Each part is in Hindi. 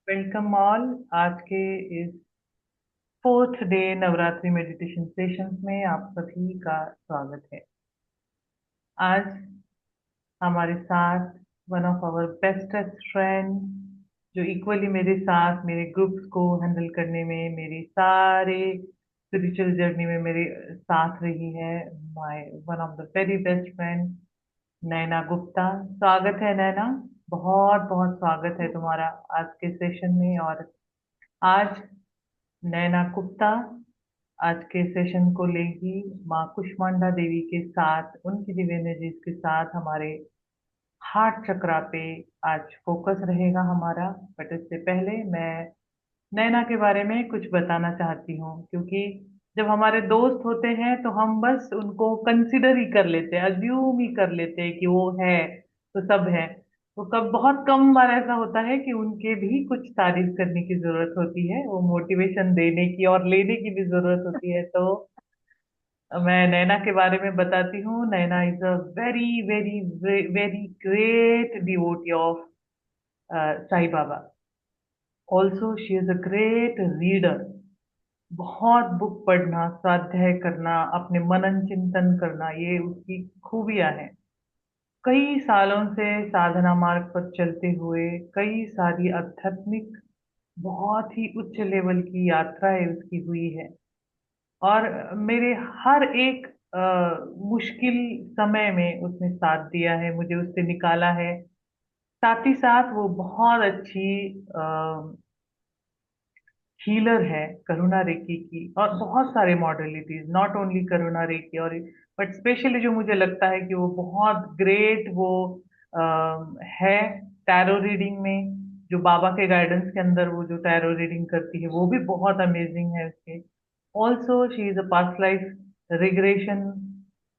Welcome all. आज के इस fourth day Navratri meditation sessions में आप सभी का स्वागत है। आज हमारे साथ one of our bestest friend जो इक्वली मेरे साथ मेरे ग्रुप्स को हैंडल करने में मेरी सारे स्पिरिचुअल जर्नी में मेरे साथ रही है, my one of the very best friend Naina Gupta. स्वागत है नैना, बहुत बहुत स्वागत है तुम्हारा आज के सेशन में। और आज नैना गुप्ता आज के सेशन को लेगी माँ कुष्मांडा देवी के साथ, उनकी दिव्य एनर्जीज के साथ हमारे हार्ट चक्रा पे आज फोकस रहेगा हमारा। बट इससे पहले मैं नैना के बारे में कुछ बताना चाहती हूँ, क्योंकि जब हमारे दोस्त होते हैं तो हम बस उनको कंसिडर ही कर लेते हैं, अज्यूम ही कर लेते हैं कि वो है तो सब है। तो कब बहुत कम बार ऐसा होता है कि उनके भी कुछ तारीफ करने की जरूरत होती है, वो मोटिवेशन देने की और लेने की भी जरूरत होती है। तो मैं नैना के बारे में बताती हूँ। Naina is a very very very great devotee of Sai Baba. Also she is a great reader. बहुत बुक पढ़ना, स्वाध्याय करना, अपने मनन चिंतन करना, ये उसकी खूबियां हैं। कई सालों से साधना मार्ग पर चलते हुए कई सारी आध्यात्मिक बहुत ही उच्च लेवल की यात्राएं उसकी हुई है। और मेरे हर एक मुश्किल समय में उसने साथ दिया है, मुझे उससे निकाला है। साथ ही साथ वो बहुत अच्छी हीलर है करुणा रेकी की, और बहुत सारे modalities, not only Karuna Reiki. और बट स्पेशली जो मुझे लगता है कि वो बहुत ग्रेट वो है टैरो रीडिंग में। जो बाबा के गाइडेंस के अंदर वो जो टैरो रीडिंग करती है वो भी बहुत अमेजिंग है उसके। Also she is a past life regression,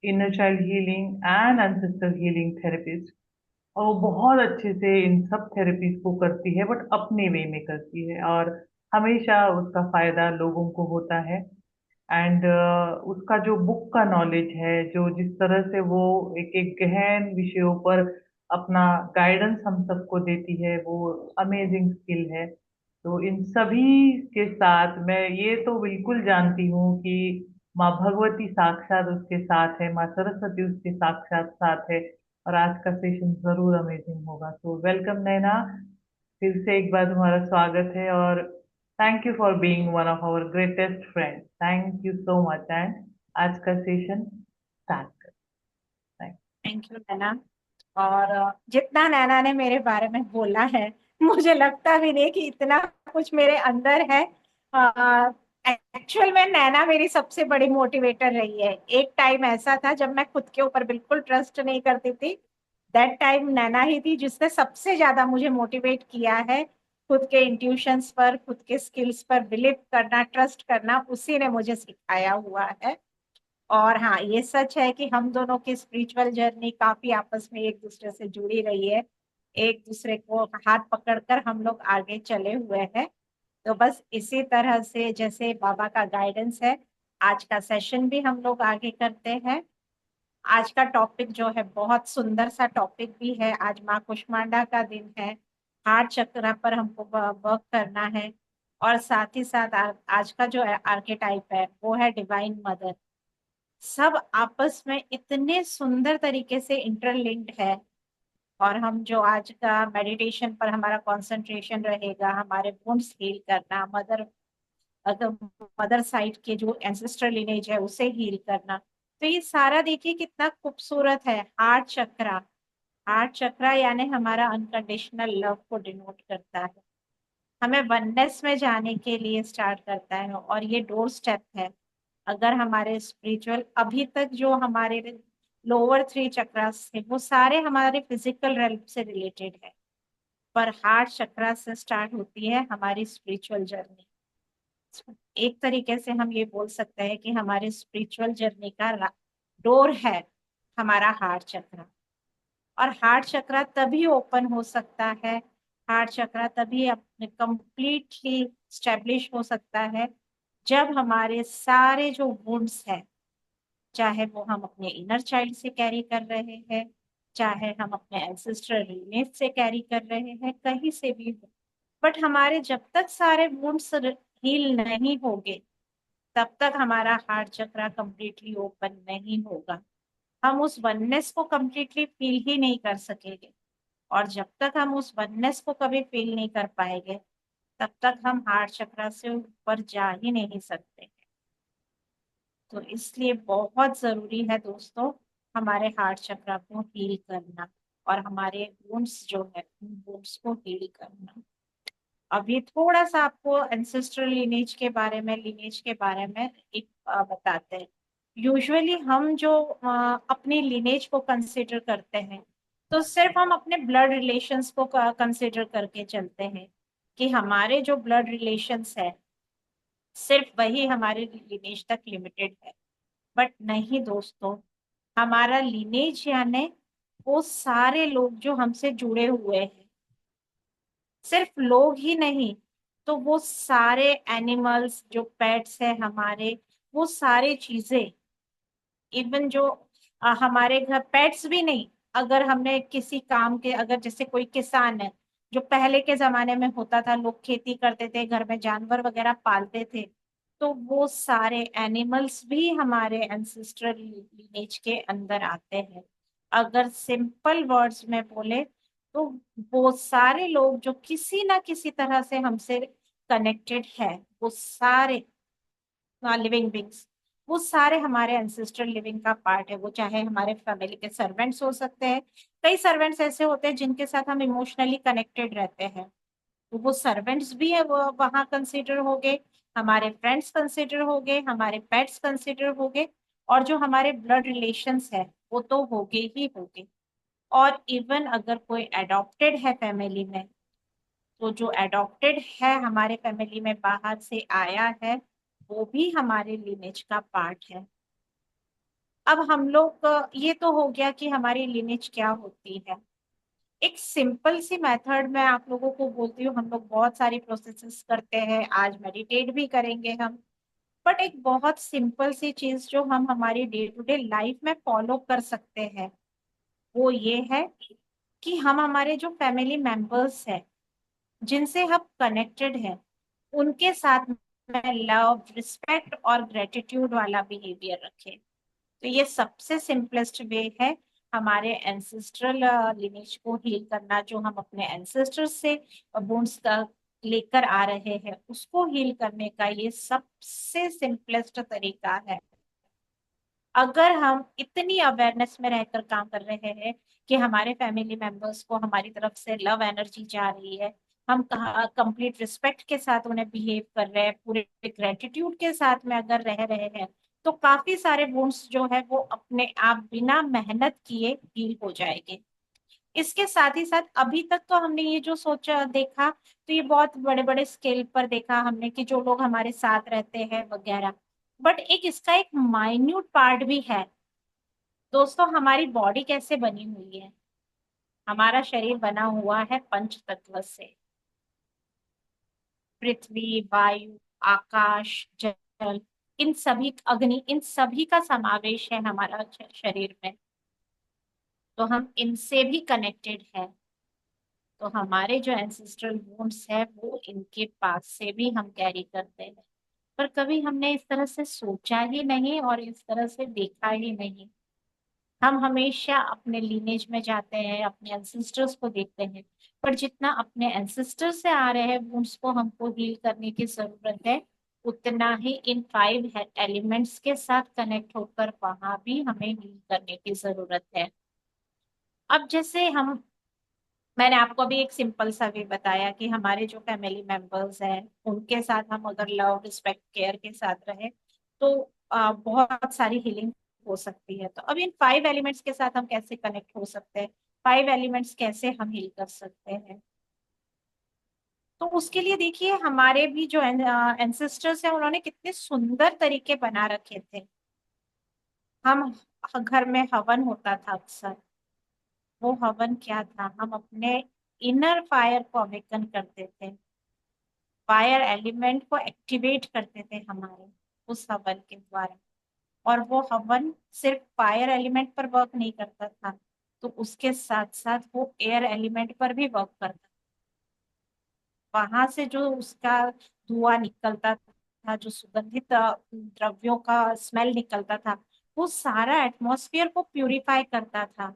inner child healing and ancestor healing therapist. और वो बहुत अच्छे से इन सब थेरेपीज को करती है, बट अपने वे में करती है, और हमेशा उसका फायदा लोगों को होता है। एंड उसका जो बुक का नॉलेज है, जो जिस तरह से वो एक एक गहन विषयों पर अपना गाइडेंस हम सबको देती है, वो अमेजिंग स्किल है। तो इन सभी के साथ मैं ये तो बिल्कुल जानती हूँ कि माँ भगवती साक्षात उसके साथ है, माँ सरस्वती उसके साक्षात साथ है। और आज का सेशन जरूर अमेजिंग होगा। तो वेलकम नैना, फिर से एक बार तुम्हारा स्वागत है। और thank you for being one of our greatest friend. Thank you so much. And आज का सेशन स्टार्ट करते हैं। Thank you Naina. और जितना नैना ने मेरे बारे में बोला है, मुझे लगता भी नहीं कि इतना कुछ मेरे अंदर है। एक्चुअल में नैना मेरी सबसे बड़ी मोटिवेटर रही है। एक टाइम ऐसा था जब मैं खुद के ऊपर बिल्कुल ट्रस्ट नहीं करती थी। दैट टाइम नैना ही थी जिसने सबसे ज्यादा मुझे मोटिवेट किया है। खुद के इंट्यूशंस पर, खुद के स्किल्स पर बिलीव करना, ट्रस्ट करना, उसी ने मुझे सिखाया हुआ है। और हाँ, ये सच है कि हम दोनों की स्पिरिचुअल जर्नी काफी आपस में एक दूसरे से जुड़ी रही है। एक दूसरे को हाथ पकड़कर हम लोग आगे चले हुए हैं। तो बस इसी तरह से जैसे बाबा का गाइडेंस है, आज का सेशन भी हम लोग आगे करते हैं। आज का टॉपिक जो है बहुत सुंदर सा टॉपिक भी है। आज माँ कुष्मांडा का दिन है। हार्ट चक्र पर हमको वर्क करना है। और साथ ही साथ आज का जो आर्केटाइप है वो है डिवाइन मदर। सब आपस में इतने सुंदर तरीके से इंटरलिंक्ड है। और हम जो आज का मेडिटेशन पर हमारा कंसंट्रेशन रहेगा, हमारे वुंड्स हील करना, मदर, अगर मदर साइड के जो एंसेस्ट्रल लिनेज है उसे हील करना। तो ये सारा देखिए कितना खूबसूरत है। हार्ट चक्रा, हार्ट चक्रा यानी हमारा अनकंडीशनल लव को डिनोट करता है। हमें वननेस में जाने के लिए स्टार्ट करता है, और ये डोर स्टेप है। अगर हमारे स्पिरिचुअल अभी तक जो हमारे लोअर थ्री चक्रास थे वो सारे हमारे फिजिकल रेल्म से रिलेटेड है, पर हार्ट चक्रा से स्टार्ट होती है हमारी स्पिरिचुअल जर्नी। एक तरीके से हम ये बोल सकते हैं कि हमारे स्पिरिचुअल जर्नी का डोर है हमारा हार्ट चक्रा। और हार्ट चक्रा तभी ओपन हो सकता है, हार्ट चक्रा तभी अपने कंप्लीटली स्टेब्लिश हो सकता है जब हमारे सारे जो वुंड्स हैं, चाहे वो हम अपने इनर चाइल्ड से कैरी कर रहे हैं, चाहे हम अपने एंसेस्ट्रल लिनेज से कैरी कर रहे हैं, कहीं से भी हो, बट हमारे जब तक सारे वुंड्स हील नहीं होंगे, तब तक हमारा हार्ट चक्रा कंप्लीटली ओपन नहीं होगा। हम उस वननेस को कंप्लीटली फील ही नहीं कर सकेंगे। और जब तक हम उस वननेस को कभी फील नहीं कर पाएंगे, तब तक हम हार्ट चक्रा से ऊपर जा ही नहीं सकते। तो इसलिए बहुत जरूरी है दोस्तों, हमारे हार्ट चक्रा को हील करना और हमारे वुंड्स जो है उन वुंड्स को हील करना। अभी थोड़ा सा आपको एंसेस्ट्रल लिनेज के बारे में एक बताते हैं। यूजुअली हम जो अपनी लिनेज को कंसिडर करते हैं, तो सिर्फ हम अपने ब्लड रिलेशंस को कंसिडर करके चलते हैं कि हमारे जो ब्लड रिलेशंस है सिर्फ वही हमारे लिनेज तक लिमिटेड है। बट नहीं दोस्तों, हमारा लिनेज यानी वो सारे लोग जो हमसे जुड़े हुए हैं। सिर्फ लोग ही नहीं, तो वो सारे एनिमल्स जो पेट्स है हमारे, वो सारे चीजें, इवन जो हमारे घर पेट्स भी नहीं, अगर हमने किसी काम के, अगर जैसे कोई किसान है, जो पहले के जमाने में होता था, लोग खेती करते थे, घर में जानवर वगैरह पालते थे, तो वो सारे एनिमल्स भी हमारे एंसेस्ट्रल लिनेज के अंदर आते हैं। अगर सिंपल वर्ड्स में बोले तो वो सारे लोग जो किसी ना किसी तरह से हमसे कनेक्टेड है, वो सारे लिविंग बींग्स, वो सारे हमारे एंसेस्ट्रल लिविंग का पार्ट है। वो चाहे हमारे फैमिली के सर्वेंट्स हो सकते हैं, कई सर्वेंट्स ऐसे होते हैं जिनके साथ हम इमोशनली कनेक्टेड रहते हैं, तो वो सर्वेंट्स भी है, वो वहाँ कंसिडर हो गए। हमारे फ्रेंड्स कंसिडर हो गए, हमारे पेट्स कंसिडर हो गए, और जो हमारे ब्लड रिलेशंस है वो तो होगे ही होगे। और इवन अगर कोई एडॉप्टेड है फैमिली में, तो जो एडॉप्टेड है हमारे फैमिली में बाहर से आया है, वो भी हमारे लिनेज का पार्ट है। अब हम लोग ये तो हो गया कि हमारी लिनेज क्या होती है। एक सिंपल सी मेथड मैं आप लोगों को बोलती हूँ, हम लोग बहुत सारी प्रोसेसेस करते हैं, आज मेडिटेट भी करेंगे हम। बट एक बहुत सिंपल सी चीज जो हम हमारी डे टू डे लाइफ में फॉलो कर सकते हैं, वो ये है कि हम हमारे जो फैमिली मेंबर्स हैं, जिनसे हम कनेक्टेड हैं, उनके साथ में लव, रिस्पेक्ट और ग्रेटिट्यूड वाला बिहेवियर रखें। तो ये सबसे सिंपलेस्ट वे है हमारे एंसेस्ट्रल लिनेज को हील करना। जो हम अपने एंसेस्टर्स से बोन्स का लेकर आ रहे हैं, उसको हील करने का ये सबसे सिंपलेस्ट तरीका है। अगर हम इतनी अवेयरनेस में रहकर काम कर रहे हैं कि हमारे फैमिली मेंबर्स को हमारी तरफ से लव एनर्जी जा रही है, हम कंप्लीट रिस्पेक्ट के साथ उन्हें बिहेव कर रहे हैं, पूरे ग्रेटिट्यूड के साथ में अगर रह रहे हैं, तो काफी सारे वुंड्स जो है वो अपने आप बिना मेहनत किए हील हो जाएंगे। इसके साथ ही साथ अभी तक तो हमने ये जो सोचा देखा, तो ये बहुत बड़े बड़े स्केल पर देखा हमने कि जो लोग हमारे साथ रहते हैं वगैरह। बट एक इसका एक माइन्यूट पार्ट भी है दोस्तों। हमारी बॉडी कैसे बनी हुई है? हमारा शरीर बना हुआ है पंच तत्व से। पृथ्वी, वायु, आकाश, जल, इन सभी, अग्नि, इन सभी का समावेश है हमारा शरीर में। तो हम इनसे भी कनेक्टेड है। तो हमारे जो एंसेस्ट्रल वुंड्स है वो इनके पास से भी हम कैरी करते हैं। पर कभी हमने इस तरह से सोचा ही नहीं और इस तरह से देखा ही नहीं। हम हमेशा अपने लीनेज में जाते हैं, अपने एंसेस्टर्स को देखते हैं, पर जितना अपने एंसेस्टर से आ रहे हैं वुंड्स को हमको हील करने की जरूरत है, उतना ही इन 5 एलिमेंट्स के साथ कनेक्ट होकर वहां भी हमें हील करने की जरूरत है। अब जैसे हम, मैंने आपको अभी एक सिंपल सा वे बताया कि हमारे जो फैमिली मेंबर्स हैं उनके साथ हम अगर लव, रिस्पेक्ट, केयर के साथ रहे, तो बहुत सारी हीलिंग हो सकती है। तो अब इन 5 एलिमेंट्स के साथ हम कैसे कनेक्ट हो सकते हैं, 5 एलिमेंट्स कैसे हम हील कर सकते हैं? तो उसके लिए देखिए, हमारे भी जो एंसेस्टर्स हैं उन्होंने कितने सुंदर तरीके बना रखे थे। हम घर में हवन होता था अक्सर। वो हवन क्या था? हम अपने इनर फायर को अवेकन करते थे, फायर एलिमेंट को एक्टिवेट करते थे हमारे उस हवन के द्वारा। और वो हवन सिर्फ फायर एलिमेंट पर वर्क नहीं करता था, तो उसके साथ साथ वो एयर एलिमेंट पर भी वर्क करता था। वहां से जो उसका धुआं निकलता था, जो सुगंधित द्रव्यों का स्मेल निकलता था, वो सारा एटमॉस्फेयर को प्यूरिफाई करता था।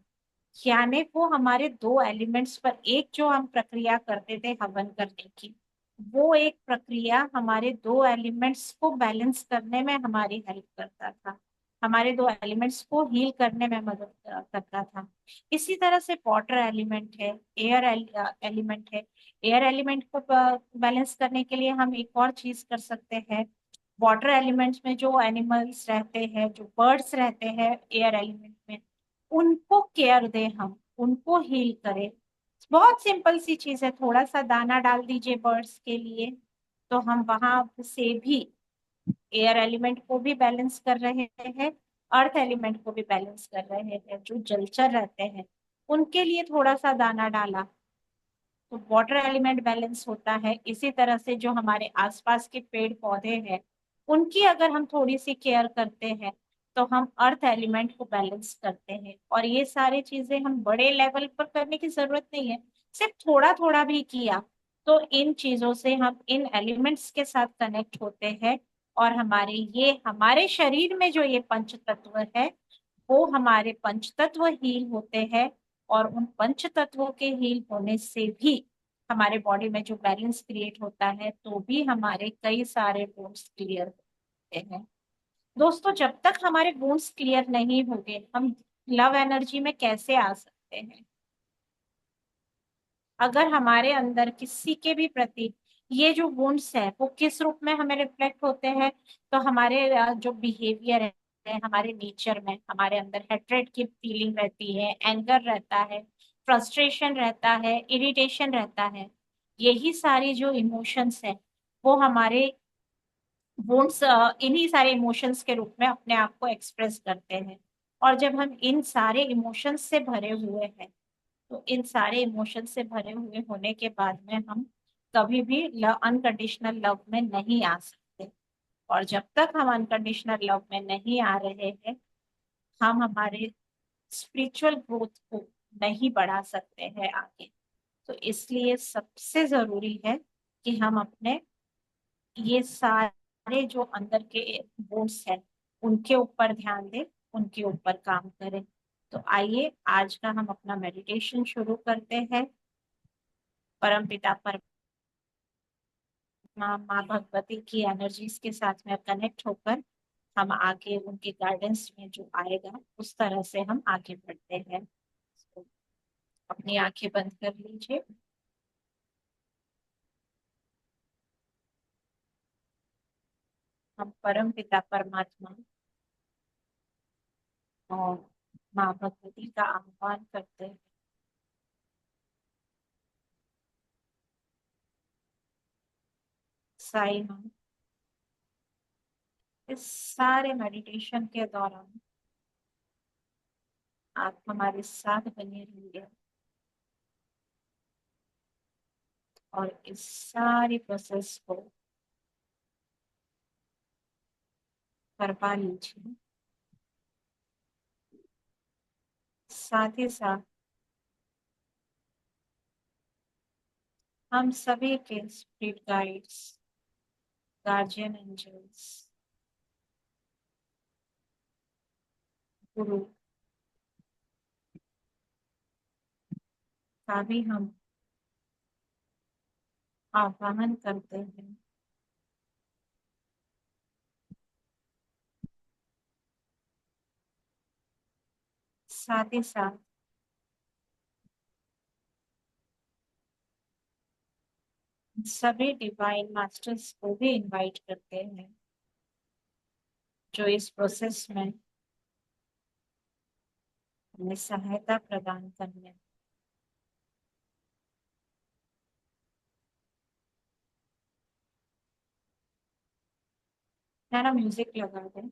यानी वो हमारे दो एलिमेंट्स पर, एक जो हम प्रक्रिया करते थे हवन करने की, वो एक प्रक्रिया हमारे दो एलिमेंट्स को बैलेंस करने में हमारी हेल्प करता था, हमारे दो एलिमेंट्स को हील करने में मदद करता था। इसी तरह से वाटर एलिमेंट है, एयर एलिमेंट है। एयर एलिमेंट को बैलेंस करने के लिए हम एक और चीज कर सकते हैं। वाटर एलिमेंट्स में जो एनिमल्स रहते हैं, जो बर्ड्स रहते हैं एयर एलिमेंट में, उनको केयर दें, हम उनको हील करें। बहुत सिंपल सी चीज है, थोड़ा सा दाना डाल दीजिए बर्ड्स के लिए, तो हम वहां से भी एयर एलिमेंट को भी बैलेंस कर रहे हैं, अर्थ एलिमेंट को भी बैलेंस कर रहे हैं। जो जलचर रहते हैं उनके लिए थोड़ा सा दाना डाला तो वाटर एलिमेंट बैलेंस होता है। इसी तरह से जो हमारे आसपास के पेड़ पौधे हैं, उनकी अगर हम थोड़ी सी केयर करते हैं तो हम अर्थ एलिमेंट को बैलेंस करते हैं। और ये सारी चीजें हम बड़े लेवल पर करने की जरूरत नहीं है, सिर्फ थोड़ा थोड़ा भी किया तो इन चीजों से हम इन एलिमेंट्स के साथ कनेक्ट होते हैं। और हमारे शरीर में जो ये पंच तत्व है, वो हमारे पंच तत्व हील होते हैं। और उन पंच तत्वों के हील होने से भी हमारे बॉडी में जो बैलेंस क्रिएट होता है, तो भी हमारे कई सारे बोन्स क्लियर होते हैं। दोस्तों, जब तक हमारे बोन्स क्लियर नहीं होंगे, हम लव एनर्जी में कैसे आ सकते हैं? अगर हमारे अंदर किसी के भी प्रति ये जो वुंड्स है वो किस रूप में हमें रिफ्लेक्ट होते हैं, तो हमारे जो बिहेवियर है, हमारे नेचर में हमारे अंदर हेट्रेड की फीलिंग रहती है, एंगर रहता है, फ्रस्ट्रेशन रहता है, इरिटेशन रहता है। यही सारी जो इमोशंस है वो हमारे वुंड्स इन्हीं सारे इमोशंस के रूप में अपने आप को एक्सप्रेस करते हैं। और जब हम इन सारे इमोशंस से भरे हुए हैं, तो इन सारे इमोशन से भरे हुए होने के बाद में हम कभी भी अनकंडीशनल लव में नहीं आ सकते। और जब तक हम अनकंडीशनल लव में नहीं आ रहे हैं, हम हमारे स्पिरिचुअल ग्रोथ को नहीं बढ़ा सकते हैं आगे। तो इसलिए सबसे जरूरी है कि हम अपने ये सारे जो अंदर के बोन्स हैं उनके ऊपर ध्यान दें, उनके ऊपर काम करें। तो आइए आज का हम अपना मेडिटेशन शुरू करते हैं। परमपिता परमात्मा, माँ भगवती की एनर्जीज के साथ में कनेक्ट होकर हम आगे उनके गाइडेंस में जो आएगा उस तरह से हम आगे बढ़ते हैं। तो अपनी आंखें बंद कर लीजिए। हम परमपिता परमात्मा और माँ भगवती का आह्वान करते हैं। साई माँ, इस सारे मेडिटेशन के दौरान आप हमारे साथ बने रहिए और इस सारी प्रोसेस को करवा लीजिए। साथ ही साथ हम सभी के स्पिरिट गाइड्स, गार्जियन एंजल्स, गुरु का भी हम आह्वान करते हैं। साथ ही साथ सभी डिवाइन मास्टर्स को भी इनवाइट करते हैं, जो इस प्रोसेस में हमें सहायता प्रदान करने। है ना, म्यूजिक लगा दें।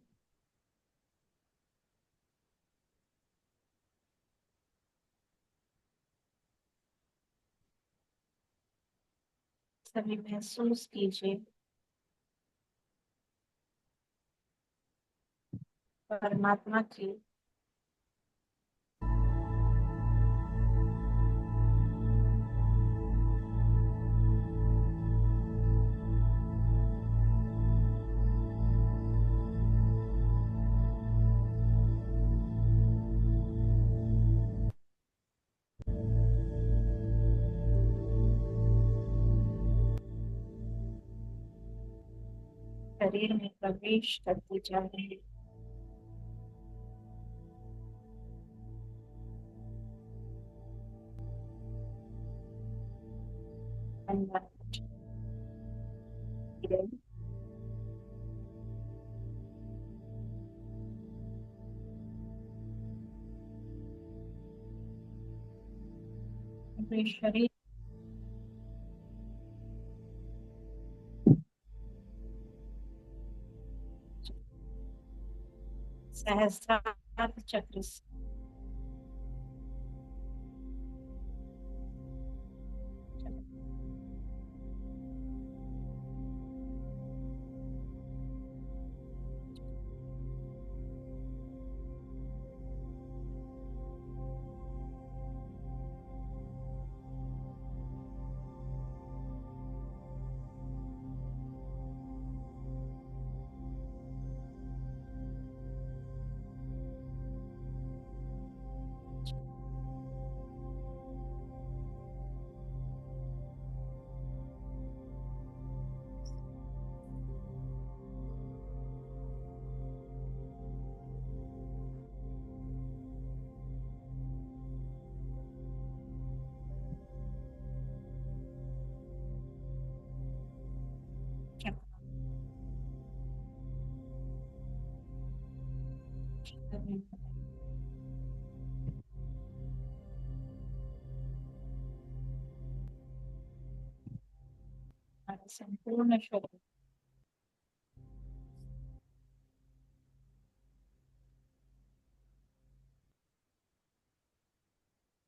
सभी महसूस कीजिए परमात्मा की शरीर में प्रवेश करती जा रही है। अंदर धीरे अपने शरीर सहस्त्रार चक्र से संपूर्ण शरीर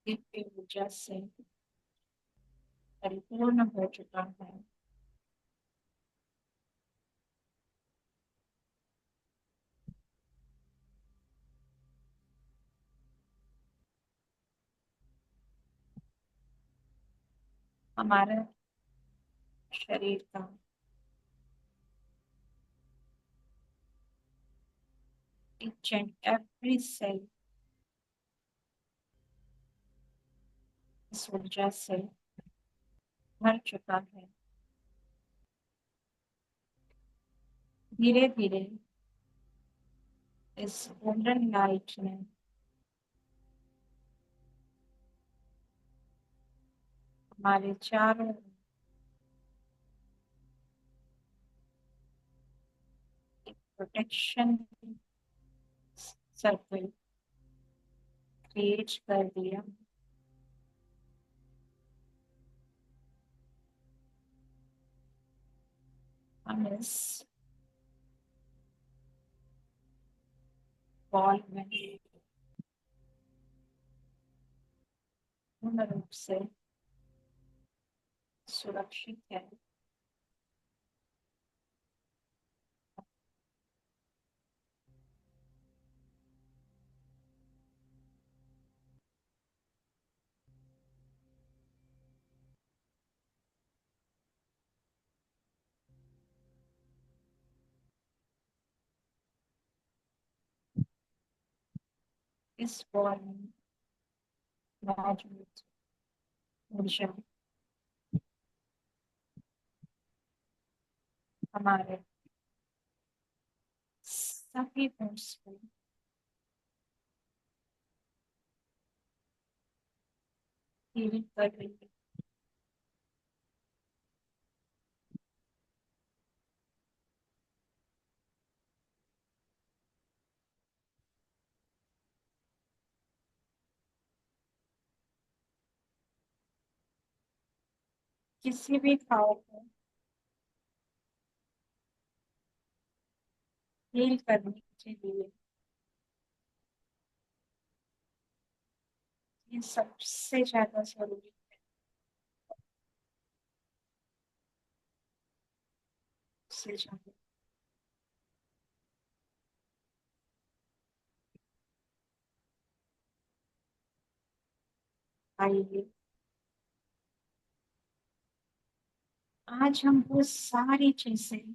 दिव्य ऊर्जा से परिपूर्ण हो चुका है। हमारे शरीर का each and every cell इस ऊर्जा से भर चुका है। धीरे धीरे इस गोल्डन लाइट ने हमारे चारों प्रोटेक्शन सर्कल क्रिएट कर दिया। हम इस बॉल में पूर्ण रूप से सुरक्षित है। इस बॉल में मौजूद ऊर्जा हमारे सभी बोन्स को हील कर रही है। किसी भी घाव को हील करने के लिए ये सबसे ज्यादा जरूरी है। सबसे ज्यादा आइए आज हम वो सारी चीजें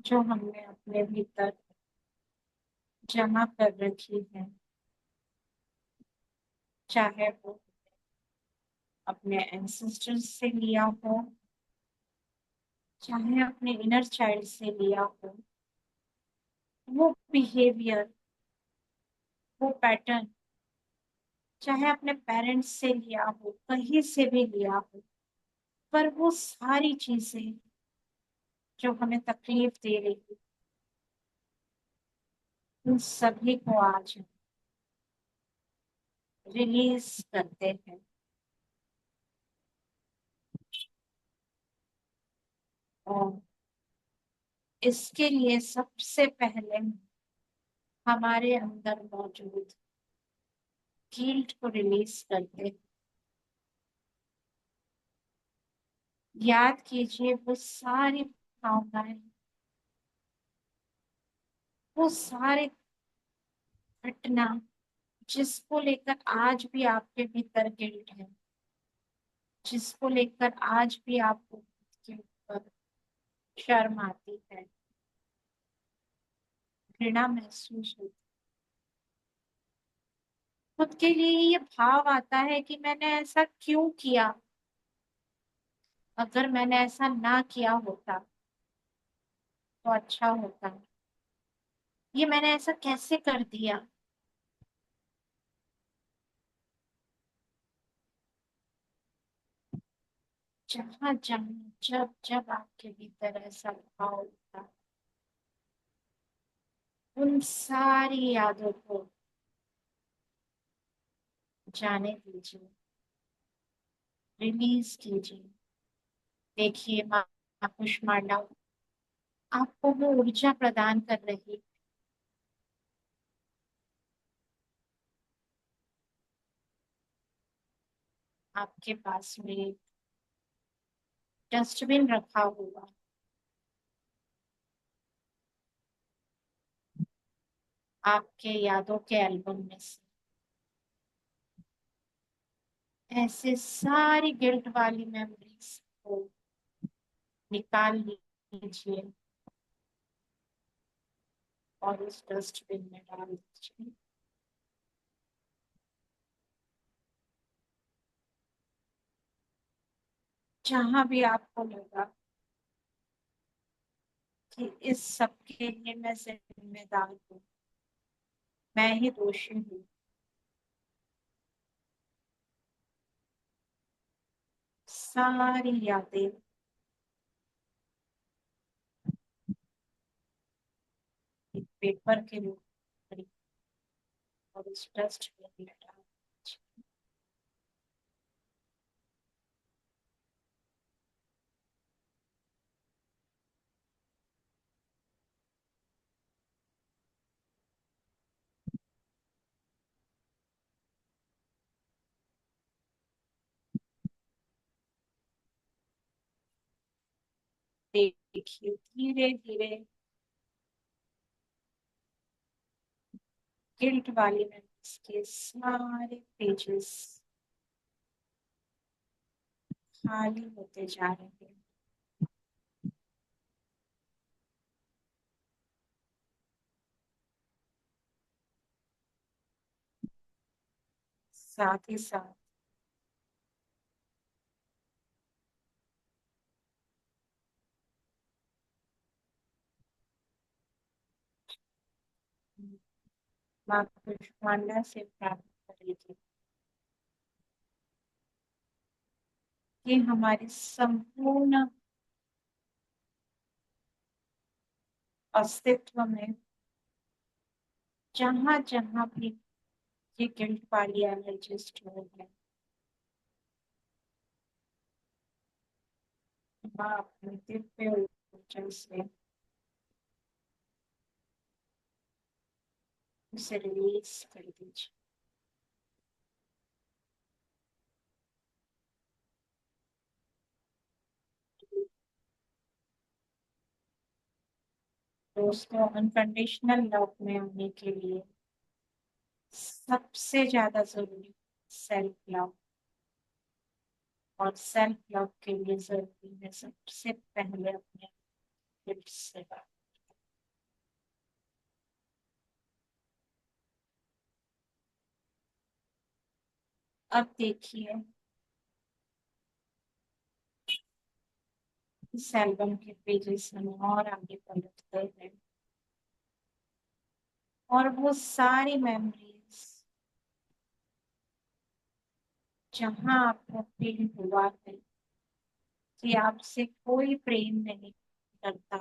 जो हमने अपने भीतर जमा कर रखी है, चाहे वो अपने एंसेस्टर्स से लिया हो चाहे अपने इनर चाइल्ड से लिया हो, वो बिहेवियर, वो पैटर्न, चाहे अपने पेरेंट्स से लिया हो, कहीं से भी लिया हो, पर वो सारी चीजें जो हमें तकलीफ दे रही है, उन सभी को आज रिलीज करते हैं। और इसके लिए सबसे पहले हमारे अंदर मौजूद गिल्ट को रिलीज करते हैं। याद कीजिए वो सारी भावनाएं, वो सारे घटना जिसको लेकर आज भी आपके भीतर गिल्ट है, जिसको लेकर आज भी आपको खुद के ऊपर शर्म आती है, घृणा महसूस होती है। खुद के लिए ये भाव आता है कि मैंने ऐसा क्यों किया, अगर मैंने ऐसा ना किया होता तो अच्छा होता, ये मैंने ऐसा कैसे कर दिया। जहां जहां जब जब आपके भीतर ऐसा भाव होता है, उन सारी यादों को जाने दीजिए, रिलीज कीजिए। देखिए माँ कुष्मांडा आपको वो ऊर्जा प्रदान कर रही है। आपके पास में डस्टबिन रखा हुआ, आपके यादों के एल्बम में से ऐसे सारी गिल्ट वाली मेमोरीज को निकाल लीजिए और उस डस्टबिन में डाल दीजिए। जहां भी आपको लगा कि इस सब के लिए मैं जिम्मेदार हूँ, मैं ही दोषी हूँ, सारी यादें एक पेपर के रूप में और उस डस्टबिन में डाल दीजिए। देखिए धीरे धीरे गिल्ट वाली मेमोरीज के सारे पेजेस खाली होते जा रहे हैं। साथ ही साथ माँ कुष्मांडा से प्राप्त करेगी कि हमारे संपूर्ण अस्तित्व में जहां जहां भी ये गिल्ट वाली एनर्जी स्टोर है, माँ अपने दिव्य ऊर्जा से उसे रिलीज कर दीजिए। दोस्तों अनकंडीशनल लव में आने के लिए सबसे ज्यादा जरूरी सेल्फ लव, और सेल्फ लव के लिए जरूरी है सबसे पहले अपने गिफ्ट से बात। अब देखिए इस एल्बम के पेजेस हम और आगे पलटते हैं और वो सारी मेमोरीज जहाँ आपको फील हुआ है कि आपसे कोई प्रेम नहीं करता,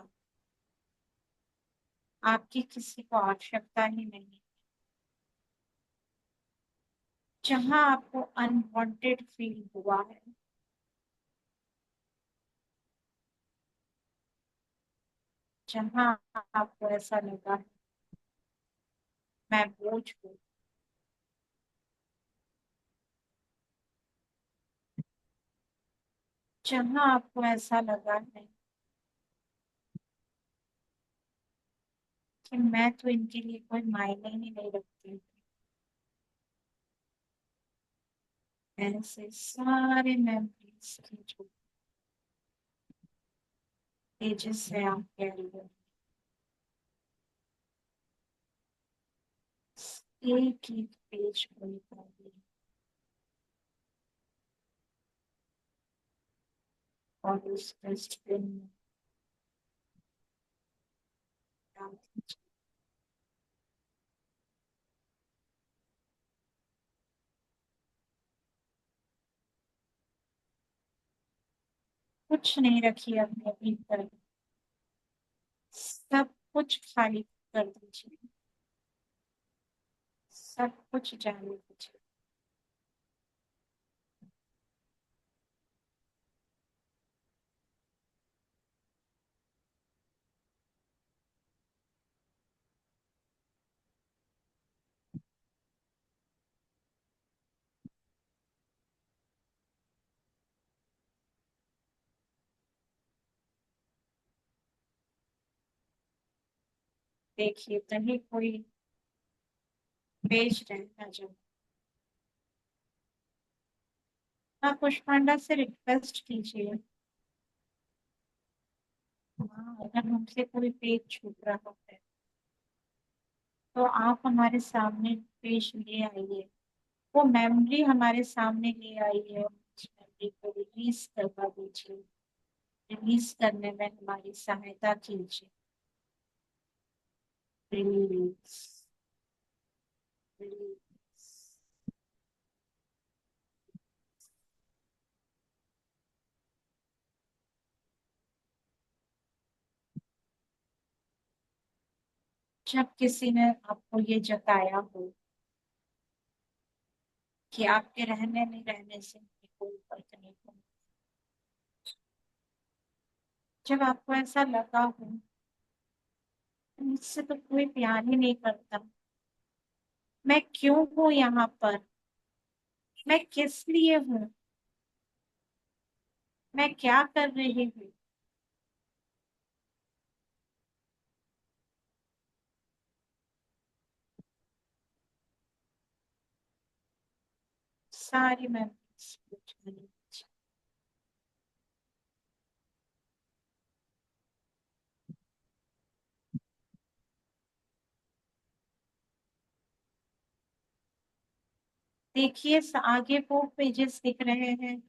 आपकी किसी को आवश्यकता ही नहीं, जहाँ आपको अनवांटेड फील हुआ है, जहाँ आपको ऐसा लगा है मैं बोझ हूँ, जहाँ आपको ऐसा लगा है कि मैं तो इनके लिए कोई मायने ही नहीं रखती, ऐसे सारे मेमोरीज की जो पेजेस है आपके एल्बम, एक एक पेज को निकालिए और उस डस्टबिन में डाल दीजिए। कुछ नहीं रखिए अपने भीतर, सब कुछ खाली कर दीजिए, सब कुछ जाने दीजिए। देखिए कहीं कोई पेज रह ना जाए। आप पुष्पांडा से रिक्वेस्ट कीजिए, हाँ अगर हमसे कोई पेज छूट रहा है तो आप हमारे सामने पेज ले आइए, वो मेमोरी हमारे सामने ले आइए, उस मेमोरी को रिलीज करवा दीजिए, रिलीज करने में हमारी सहायता कीजिए। Release, release. जब किसी ने आपको ये जताया हो कि आपके रहने नहीं रहने से मुझे कोई फर्क नहीं पड़ता, जब आपको ऐसा लगा हो मुझसे तो कोई प्यार ही नहीं करता, मैं क्यों हूँ यहाँ पर, मैं किस लिए हूँ, मैं क्या कर रही हूँ, सारी मेमोरीज को जाने दीजिए। देखिए आगे वो पेजेस दिख रहे हैं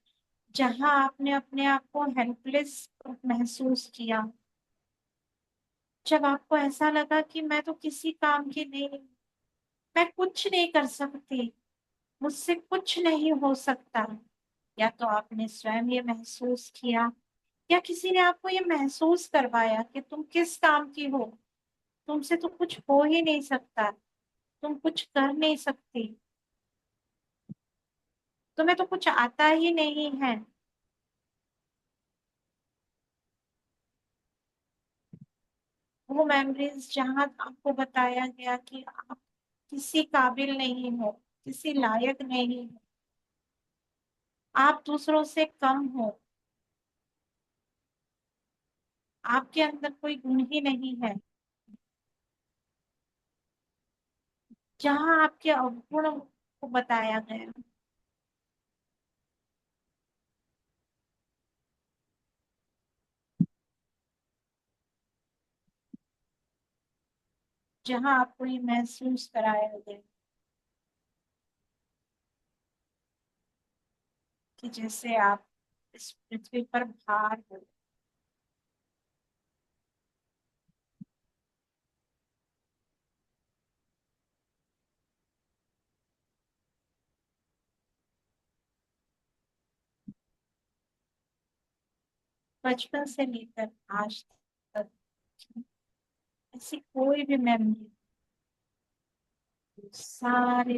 जहां आपने अपने आप को हेल्पलेस महसूस किया, जब आपको ऐसा लगा कि मैं तो किसी काम की नहीं, मैं कुछ नहीं कर सकती, मुझसे कुछ नहीं हो सकता, या तो आपने स्वयं ये महसूस किया या किसी ने आपको ये महसूस करवाया कि तुम किस काम की हो, तुमसे तो कुछ हो ही नहीं सकता, तुम कुछ कर नहीं सकती, तुम्हें तो कुछ आता ही नहीं है। वो मेमोरीज जहां आपको बताया गया कि आप किसी काबिल नहीं हो, किसी लायक नहीं हो, आप दूसरों से कम हो, आपके अंदर कोई गुण ही नहीं है, जहां आपके अवगुण को बताया गया, जहां आपको ये महसूस कराया गया कि जैसे आप इस पृथ्वी पर भार हो, बचपन से लेकर आज तक ऐसी कोई भी मेमोरी, सारे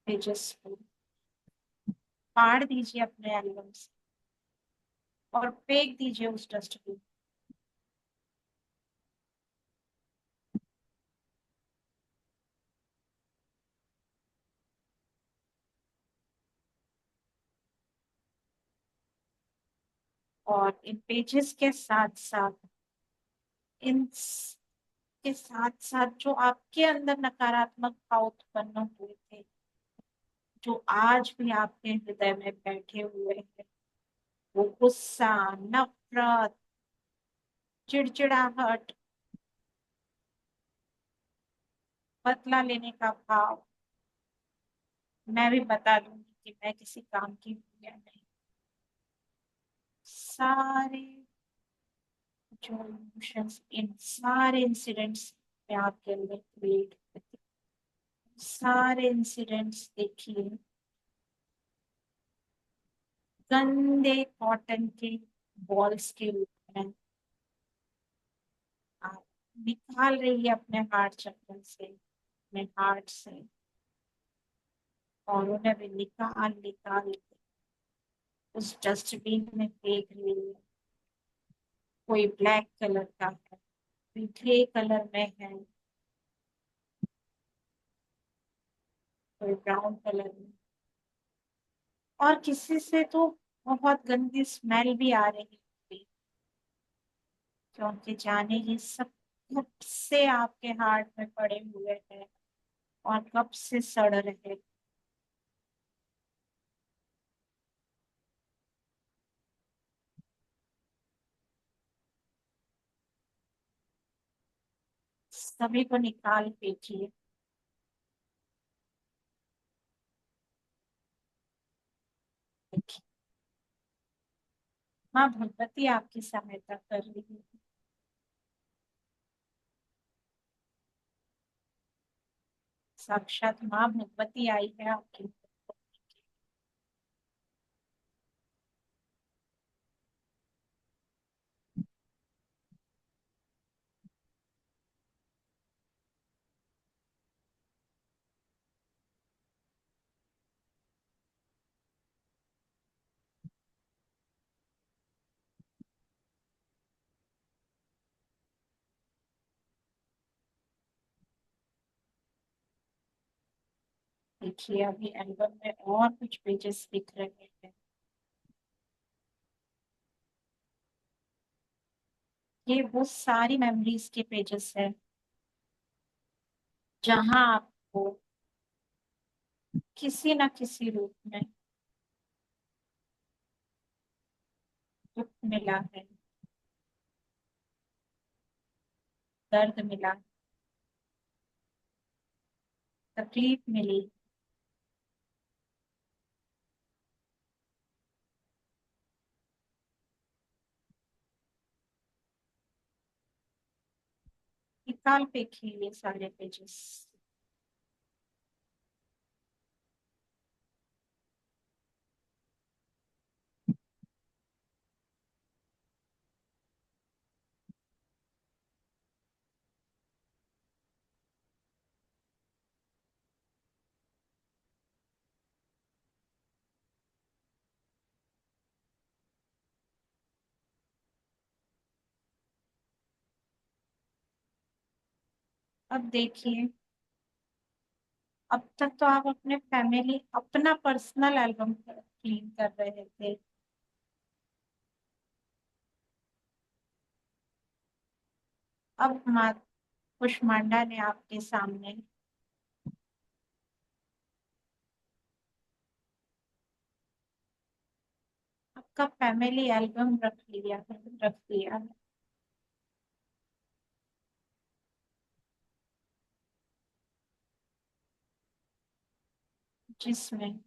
पेजेस को फाड़ दीजिए अपने एल्बम से और फेंक दीजिए उस डस्टबिन। और इन पेजेस के साथ साथ, इन के साथ साथ जो आपके अंदर नकारात्मक भाव उत्पन्न हुए थे, जो आज भी आपके हृदय में बैठे हुए हैं, वो गुस्सा, नफरत, चिड़चिड़ाहट, बदला लेने का भाव, मैं भी बता दूंगी कि मैं किसी काम की हूँ या नहीं, सारे जो इमोशंस इन सारे इंसिडेंट्स में आपके अंदर क्रिएट हुए थे, सारे इंसिडेंट्स देखिए गंदे कॉटन के बॉल्स के रूप में आप निकाल रही है अपने हार्ट चक्र से, अपने हार्ट से, और उन्हें भी निकाल निकाल के उस डस्टबिन में फेंक रही है। कोई ब्लैक कलर का है, कोई ग्रे कलर में है, कोई ब्राउन कलर में, और किसी से तो बहुत गंदी स्मेल भी आ रही थी, क्योंकि जाने ये सब कब से आपके हार्ट में पड़े हुए हैं और कब से सड़ रहे। सभी को निकाल फेंकिए। देखिए, माँ भगवती आपकी सहायता कर रही है। साक्षात माँ भगवती आई है आपकी। देखिए अभी एल्बम में और कुछ पेजेस दिख रहे हैं। ये वो सारी मेमोरीज के पेजेस है जहां आपको किसी न किसी रूप में दुख मिला है, दर्द मिला, तकलीफ मिली। निकाल फेंकिए ये सारे पेजेस। अब देखिए, अब तक तो आप अपने फैमिली, अपना पर्सनल एल्बम क्लीन कर रहे थे। अब माँ कुष्मांडा ने आपके सामने आपका फैमिली एल्बम रख दिया है, जिसमें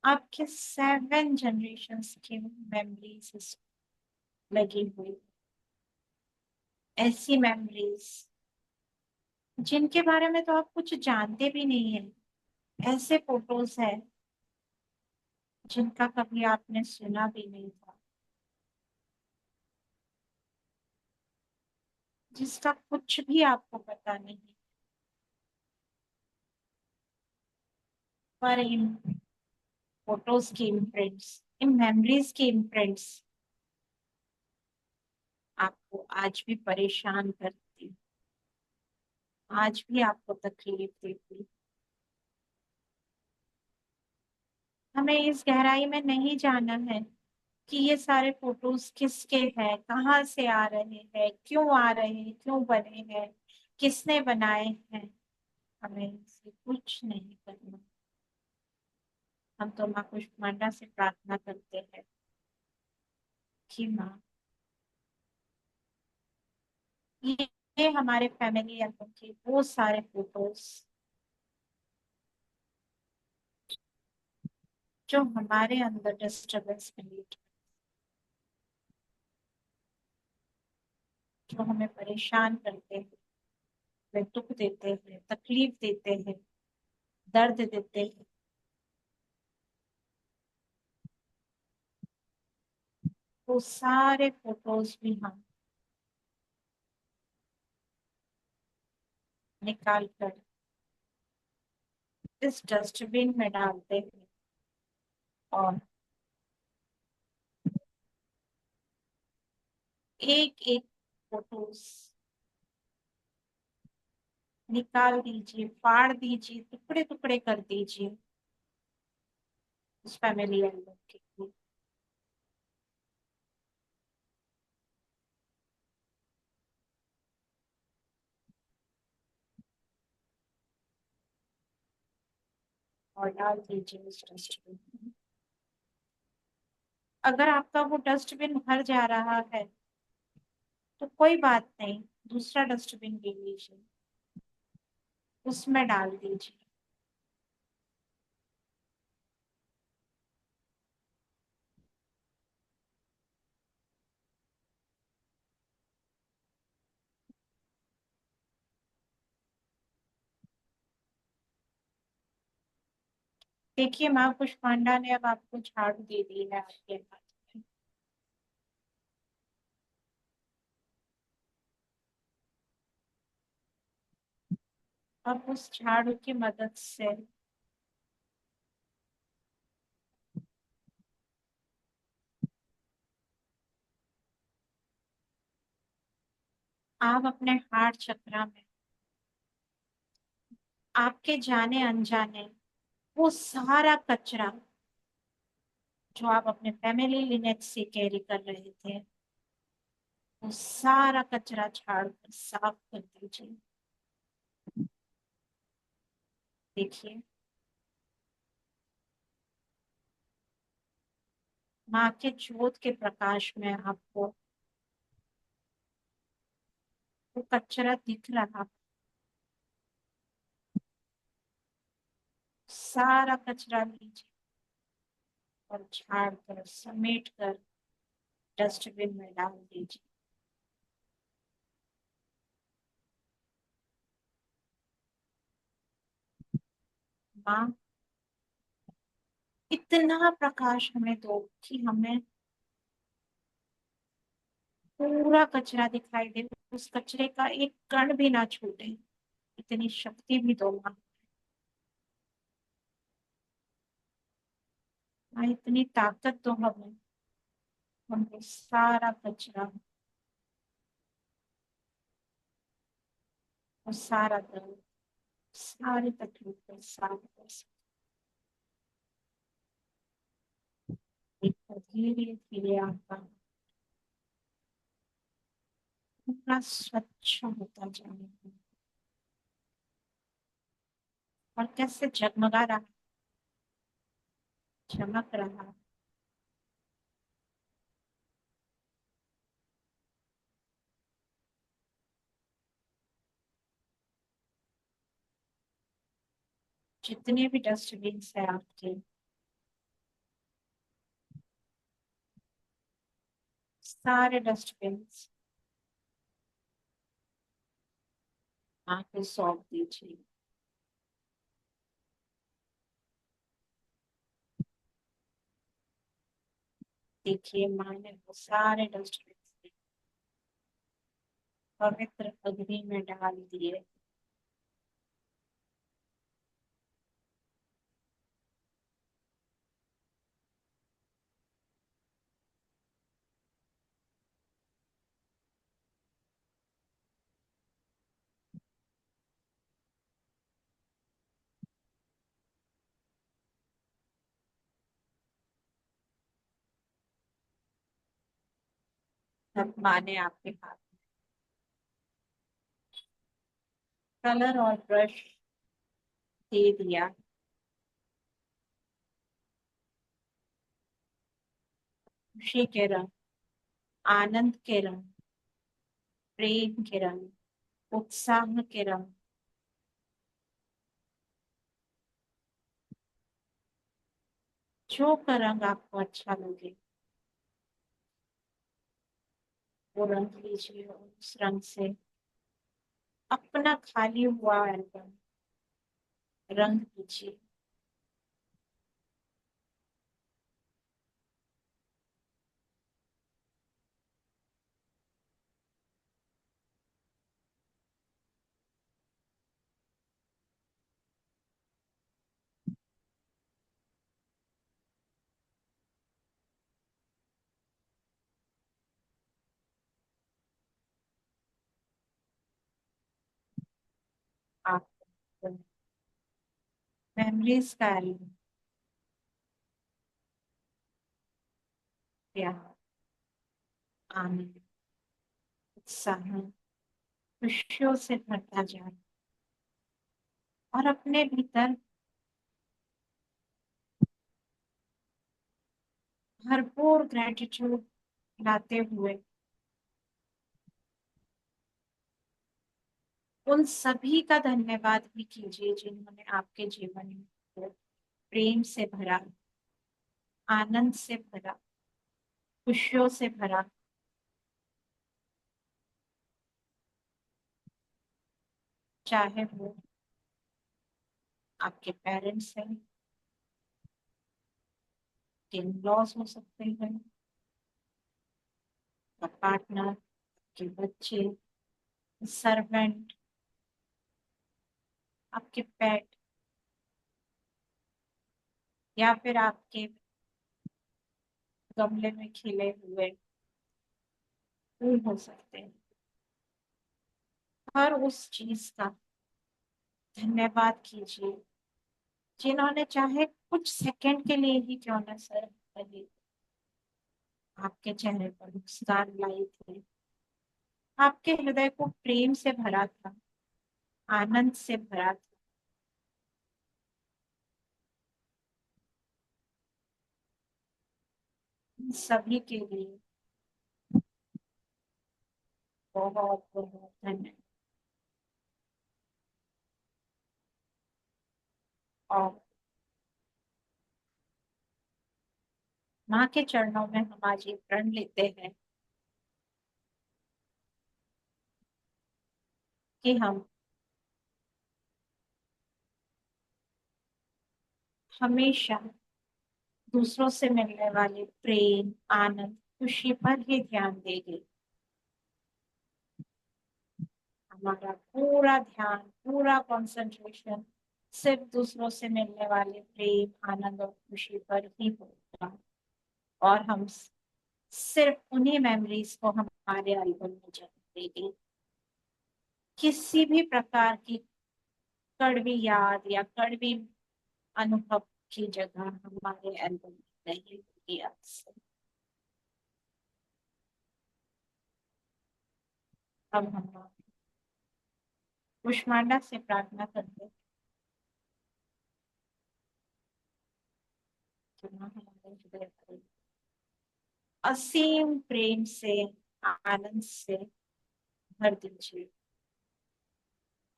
आपके 7 जनरेशन्स की मेमोरीज लगी हुई, ऐसी मेमोरीज जिनके बारे में तो आप कुछ जानते भी नहीं है। ऐसे फोटोज है जिनका कभी आपने सुना भी नहीं था, जिसका कुछ भी आपको पता नहीं, पर इन फोटोज के इम्प्रिंट्स, इन मेमोरीज के इम्प्रिंट्स आपको आज भी परेशान करती, आज भी आपको तकलीफ देती। हमें इस गहराई में नहीं जाना है कि ये सारे फोटोज किसके हैं, कहाँ से आ रहे हैं, क्यों आ रहे हैं, क्यों बने हैं, किसने बनाए हैं। हमें इससे कुछ नहीं करना। हम तो माँ कुष्मांडा से प्रार्थना करते हैं कि माँ, ये हमारे फैमिली एल्बम के वो सारे फोटोज जो हमारे अंदर डिस्टर्बेंस क्रिएट, जो हमें परेशान करते हैं, वे दुख देते हैं, तकलीफ देते हैं, दर्द देते हैं, वो सारे फोटोज भी हम निकाल कर इस डस्टबिन में डालते हैं और एक एक फोटोज निकाल दीजिए, फाड़ दीजिए, टुकड़े टुकड़े कर दीजिए उस फैमिली एल्बम के लिए, और डाल दीजिए उस डस्टबिन में। अगर आपका वो डस्टबिन भर जा रहा है तो कोई बात नहीं, दूसरा डस्टबिन ले लीजिए, उसमें डाल दीजिए। देखिए माँ पुष्पांडा ने अब आपको झाड़ू दे दी है आपके हाथ में। अब उस झाड़ू की मदद से आप अपने हार्ट चक्रा में आपके जाने अनजाने वो सारा कचरा जो आप अपने फैमिली लिनेज से कैरी कर रहे थे, वो सारा कचरा झाड़ कर साफ कर दीजिए। देखिए माँ के ज्योत के प्रकाश में आपको वो कचरा दिख रहा, सारा कचरा लीजिए और झाड़ कर समेट कर डस्टबिन में डाल दीजिए। माँ इतना प्रकाश हमें दो कि हमें पूरा कचरा दिखाई दे, उस कचरे का एक कण भी ना छूटे, इतनी शक्ति भी दो माँ। माँ इतनी ताकत दो हमें, हमको सारा कचरा और सारा दर्द, सारी तकलीफें, सारी बस एक धीरे धीरे आपका पूरा स्वच्छ होता जाएगा। और कैसे जगमगा रहा, चमक रहा। जितने भी डस्टबिन है आपके, सारे डस्टबिन आपको सौंप दीजिए। देखिए माँ ने वो सारे डस्टबिन पवित्र अग्नि में डाल दिए। तब माँ ने आपके हाथ कलर और ब्रश दे दिया। खुशी के रंग, आनंद के रंग, प्रेम के रंग, उत्साह के रंग। जो का रंग आपको अच्छा लगे वो रंग लीजिए और उस रंग से अपना खाली हुआ एल्बम रंग कीजिए। आप मेमोरीज का एल्बम, प्यार, आनंद, उत्साह, खुशियों से भरता जाए और अपने भीतर भरपूर ग्रेटिट्यूड लाते हुए उन सभी का धन्यवाद भी कीजिए जिन्होंने आपके जीवन में प्रेम से भरा, आनंद से भरा, खुशियों से भरा। चाहे वो आपके पेरेंट्स हैं, इन लॉज हो सकते हैं, आपका पार्टनर, आपके बच्चे, सर्वेंट, आपके पेट, या फिर आपके गमले में खिले हुए फूल हो सकते हैं। हर उस चीज का धन्यवाद कीजिए जिन्होंने चाहे कुछ सेकंड के लिए ही क्यों ना सर लगे आपके चेहरे पर मुस्कान लाई थी, आपके हृदय को प्रेम से भरा था, आनंद से भरा था। इन सभी के लिए बहुत बहुत धन्यवाद। और माँ के चरणों में हम आज ये प्रण लेते हैं कि हम हमेशा दूसरों से मिलने वाले प्रेम, आनंद, खुशी पर ही ध्यान देंगे। हमारा पूरा ध्यान, पूरा कंसंट्रेशन सिर्फ दूसरों से मिलने वाले प्रेम, आनंद और खुशी पर ही होगा। और हम सिर्फ उन्हीं मेमोरीज को हमारे एल्बम में जगह देंगे। किसी भी प्रकार की कड़वी याद या कड़वी अनुभव की जगह हमारे एल्बम में नहीं होगी। अक्सर अब हम कुष्मांडा से प्रार्थना करते हैं कि माँ हमारे हृदय को असीम प्रेम से, आनंद से भर दीजिए।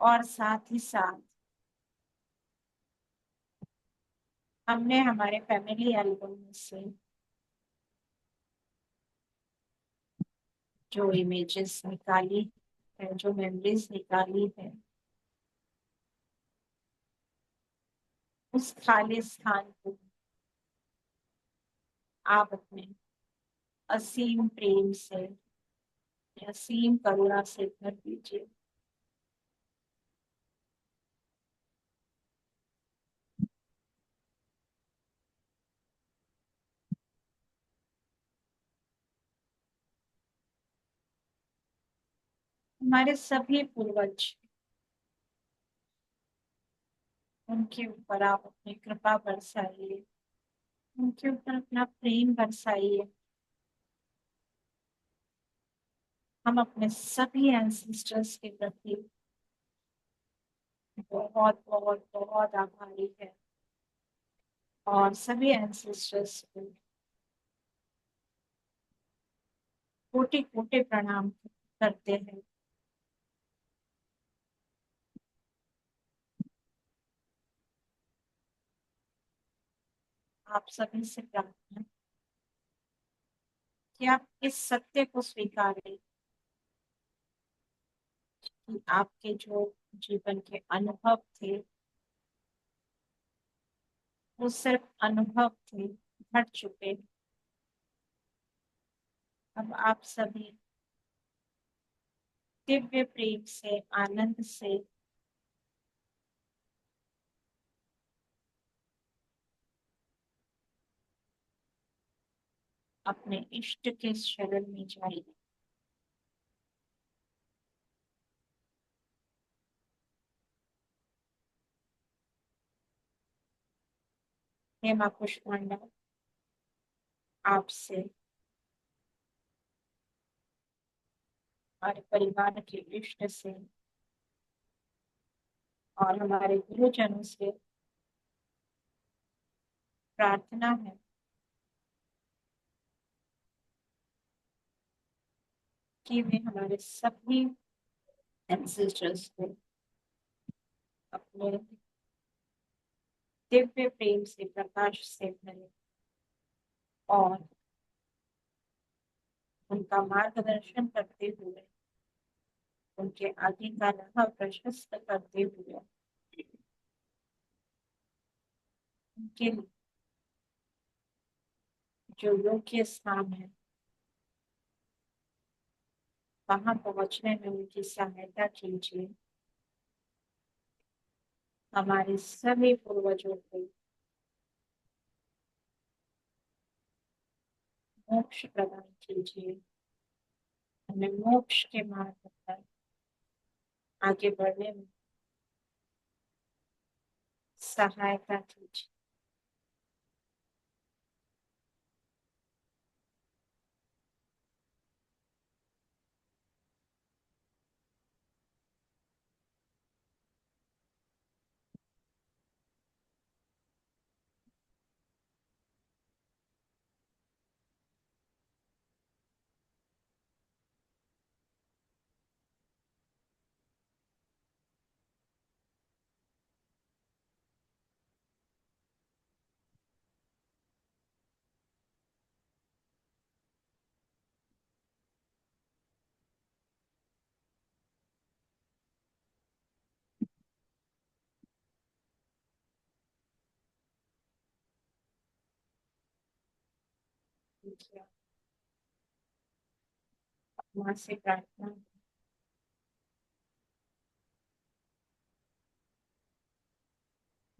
और साथ ही साथ हमने हमारे फैमिली एल्बम में से जो इमेजेस निकाली है, जो मेमोरीज निकाली है, उस खाली स्थान को आप अपने असीम प्रेम से, असीम करुणा से भर दीजिए। हमारे सभी पूर्वज, उनके ऊपर आप अपनी कृपा बरसाइए, उनके ऊपर अपना प्रेम बरसाइए। हम अपने सभी एंसेस्टर्स के प्रति बहुत बहुत बहुत आभारी है, और सभी एंसेस्टर्स को कोटि कोटि प्रणाम करते हैं। आप सभी से प्रार्थना कि आप इस सत्य को स्वीकारें कि आपके जो जीवन के अनुभव थे वो सिर्फ अनुभव थे, घट चुके। अब आप सभी दिव्य प्रेम से, आनंद से अपने इष्ट के शरण में जाइए। हे माँ कुष्मांडा, आपसे, हमारे परिवार के इष्ट से और हमारे गुरुजनों से प्रार्थना है कि वे हमारे सभी एंसेस्टर्स को अपने दिव्य प्रेम से, प्रकाश से भरें और उनका मार्गदर्शन करते हुए, उनके आगे का राह प्रशस्त करते हुए उनके जो योग्य स्थान है वहां पहुंचने में उनकी सहायता कीजिए। हमारे सभी पूर्वजों को मोक्ष प्रदान कीजिए, हमें मोक्ष के मार्ग पर आगे बढ़ने में सहायता कीजिए। माँ से प्रार्थना,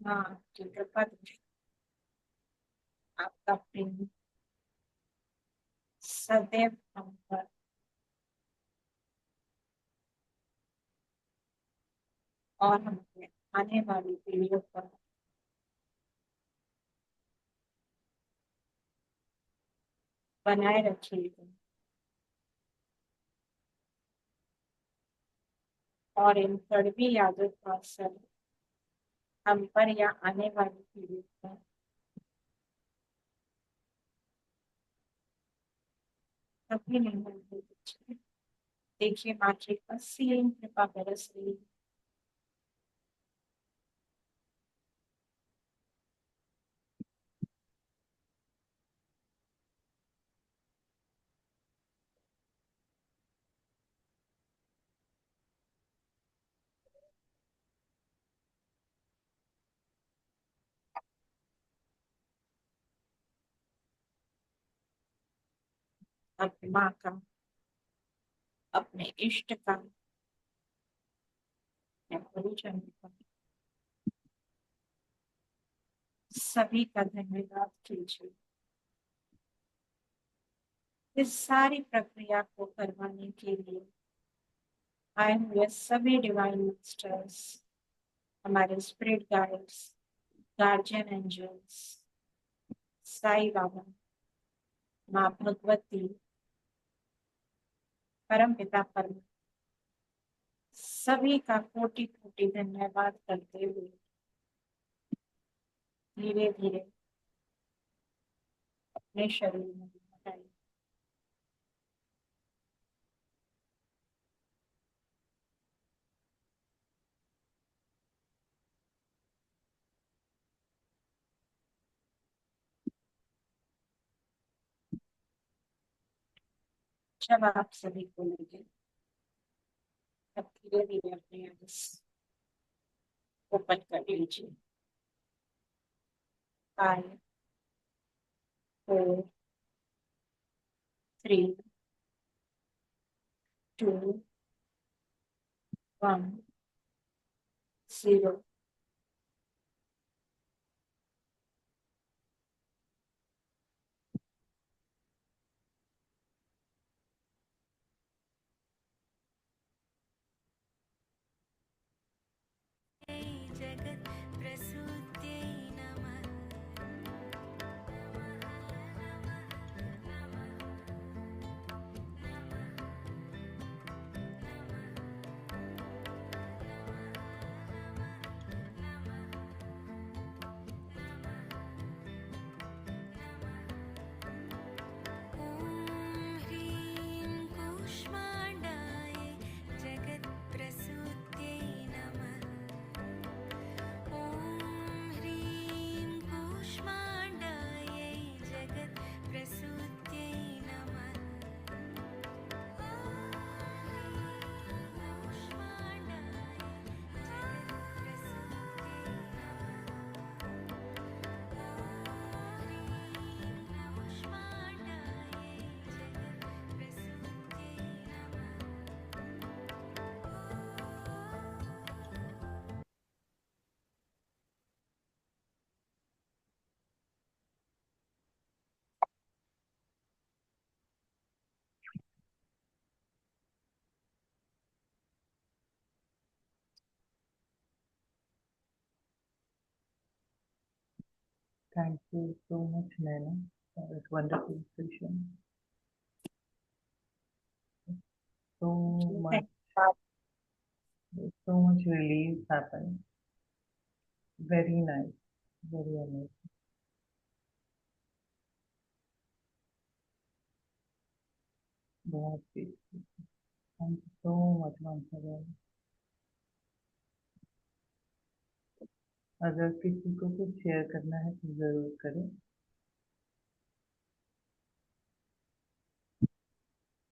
माँ की कृपा दृष्टि, आपका प्रेम सदैव हम पर और हमारे आने वाली पीढ़ियों पर बनाए रखिएगा, और इन कड़वी यादों का असर हम पर या आने वाली पीढ़ियों पर कभी नहीं होने दीजिए। देखिए माँ की असीम कृपा बरस रही है। अपनी माँ का, अपने इष्ट का, अपने गुरुजन का, सभी का धन्यवाद कीजिए। इस सारी प्रक्रिया को करवाने के लिए आए हुए सभी डिवाइन मास्टर्स, हमारे spirit guides, guardian angels, Sai Baba, माँ भगवती, परम पिता परम, सभी का कोटि कोटि धन्यवाद करते हुए धीरे धीरे अपने शरीर में लौटाइए। जब आप सभी को लगे तब धीरे धीरे अपने आंखें ओपन कर लीजिए। 5, 4, 3, 2, 1, 0। जगत् प्रसूत्यै नमः। ॐ ह्रीं कूष्माण्डाय जगत्प्रसूत्यै नमः। ॐ ह्रीं कूष्माण्डायै जगत्प्रसूत्यै नमः। Thank you so much, Naina, for that wonderful session. So much, so much release happened. Very nice, very amazing. बहुत peaceful. Thank you so much once again. अगर किसी को कुछ शेयर करना है तो जरूर करें।